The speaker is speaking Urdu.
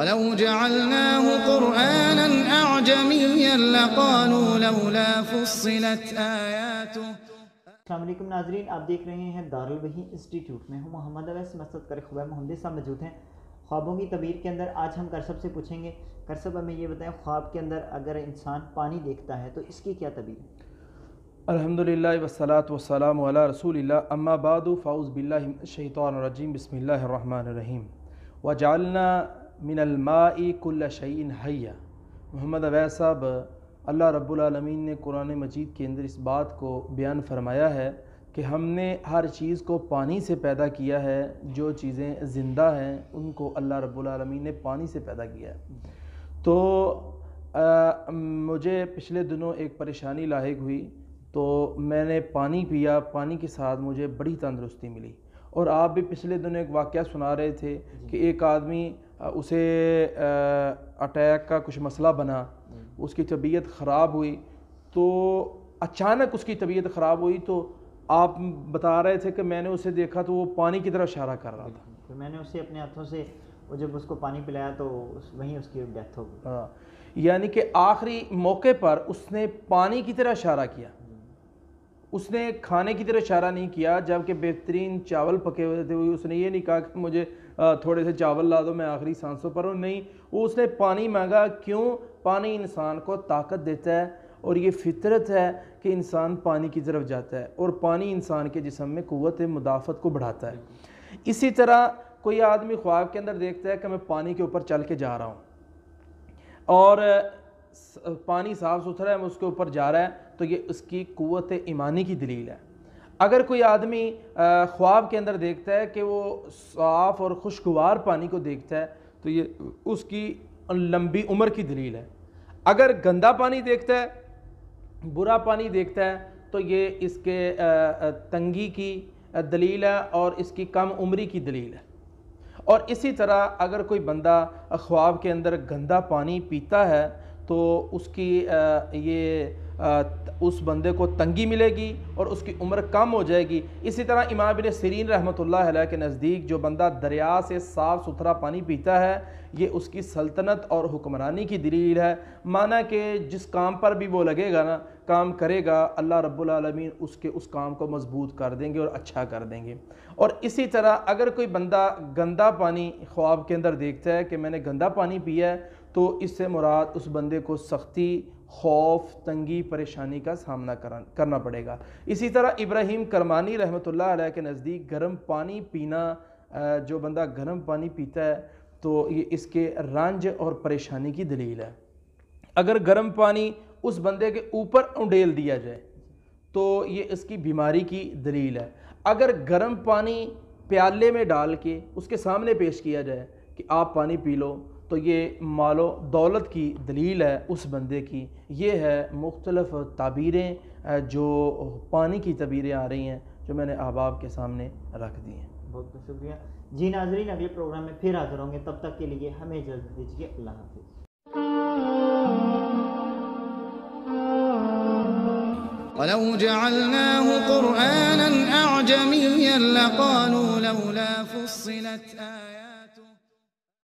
وَلَوْ جَعَلْنَاهُ قُرْآنًا أَعْجَمِيًّا لَقَالُوا لَوْلَا فُصِّلَتْ آيَاتُهُ۔ السلام علیکم ناظرین، آپ دیکھ رہے ہیں دارالوحی انسٹیٹیوٹ میں ہوں محمد اویس مسعود کر خبر محمدی صاحب موجود ہیں۔ خوابوں کی تعبیر کے اندر آج ہم کرسب سے پوچھیں گے، کرسب ہمیں یہ بتائیں خواب کے اندر اگر انسان پانی دیکھتا ہے تو اس کی کیا تعبیر ہے؟ الحمدللہ والصلاة والسلام علی رسول اللہ، اما بعد فاعوذ باللہ من الشیطان الرجیم، بسم اللہ الرحمن الرحیم۔ وجعلنا من الماء کل شیء حی۔ محمد اویس صاحب، اللہ رب العالمین نے قرآن مجید کے اندر اس بات کو بیان فرمایا ہے کہ ہم نے ہر چیز کو پانی سے پیدا کیا ہے، جو چیزیں زندہ ہیں ان کو اللہ رب العالمین نے پانی سے پیدا کیا ہے۔ تو مجھے پچھلے دنوں ایک پریشانی لاحق ہوئی، تو میں نے پانی پیا، پانی کے ساتھ مجھے بڑی تندرستی ملی۔ اور آپ بھی پچھلے دنوں ایک واقعہ سنا رہے تھے کہ ایک آدمی اسے اٹیک کا کچھ مسئلہ بنا، اس کی طبیعت خراب ہوئی، تو اچانک اس کی طبیعت خراب ہوئی، تو آپ بتا رہے تھے کہ میں نے اسے دیکھا تو وہ پانی کی طرف اشارہ کر رہا تھا۔ تو میں نے اسے اپنے ہاتھوں سے جب اس کو پانی پلایا تو وہیں اس کی ڈیتھ ہو گئی۔ یعنی کہ آخری موقع پر اس نے پانی کی طرح اشارہ کیا، اس نے کھانے کی طرح اشارہ نہیں کیا۔ جبکہ بہترین چاول پکے ہوئے تھے، اس نے یہ نہیں کہا کہ مجھے تھوڑے سے چاول لا دو، میں آخری سانسوں پر ہوں، نہیں، وہ اس نے پانی مانگا۔ کیوں؟ پانی انسان کو طاقت دیتا ہے، اور یہ فطرت ہے کہ انسان پانی کی طرف جاتا ہے، اور پانی انسان کے جسم میں قوت مدافعت کو بڑھاتا ہے۔ اسی طرح کوئی آدمی خواب کے اندر دیکھتا ہے کہ میں پانی کے اوپر چل کے جا رہا ہوں، اور پانی صاف ستھرا ہے، میں اس کے اوپر جا رہا ہے، تو یہ اس کی قوت ایمانی کی دلیل ہے۔ اگر کوئی آدمی خواب کے اندر دیکھتا ہے کہ وہ صاف اور خوشگوار پانی کو دیکھتا ہے، تو یہ اس کی لمبی عمر کی دلیل ہے۔ اگر گندا پانی دیکھتا ہے، برا پانی دیکھتا ہے، تو یہ اس کے تنگی کی دلیل ہے اور اس کی کم عمری کی دلیل ہے۔ اور اسی طرح اگر کوئی بندہ خواب کے اندر گندا پانی پیتا ہے، تو اس کی اس بندے کو تنگی ملے گی اور اس کی عمر کم ہو جائے گی۔ اسی طرح امام ابن سیرین رحمۃ اللہ علیہ کے نزدیک جو بندہ دریا سے صاف ستھرا پانی پیتا ہے، یہ اس کی سلطنت اور حکمرانی کی دلیل ہے۔ مانا کہ جس کام پر بھی وہ لگے گا نا، کام کرے گا، اللہ رب العالمین اس کام کو مضبوط کر دیں گے اور اچھا کر دیں گے۔ اور اسی طرح اگر کوئی بندہ گندا پانی خواب کے اندر دیکھتا ہے کہ میں نے گندا پانی پیا ہے، تو اس سے مراد اس بندے کو سختی، خوف، تنگی، پریشانی کا سامنا کرنا پڑے گا۔ اسی طرح ابراہیم کرمانی رحمۃ اللہ علیہ کے نزدیک گرم پانی پینا، جو بندہ گرم پانی پیتا ہے تو یہ اس کے رنج اور پریشانی کی دلیل ہے۔ اگر گرم پانی اس بندے کے اوپر انڈیل دیا جائے تو یہ اس کی بیماری کی دلیل ہے۔ اگر گرم پانی پیالے میں ڈال کے اس کے سامنے پیش کیا جائے کہ آپ پانی پی لو، تو یہ مال و دولت کی دلیل ہے اس بندے کی۔ یہ ہے مختلف تعبیریں جو پانی کی تعبیریں آ رہی ہیں، جو میں نے احباب کے سامنے رکھ دی ہیں۔ بہت بہت شکریہ جی ناظرین، اگلے پروگرام میں پھر حاضر ہوں گے، تب تک کے لیے ہمیں اجازت دیجیے، اللہ حافظ۔ وَلَوْ جَعَلْنَاهُ قُرْآنًا أَعْجَمِيًّا لَقَالُوا لَوْلَا فُصِّلَتْ آيَاتُهُ۔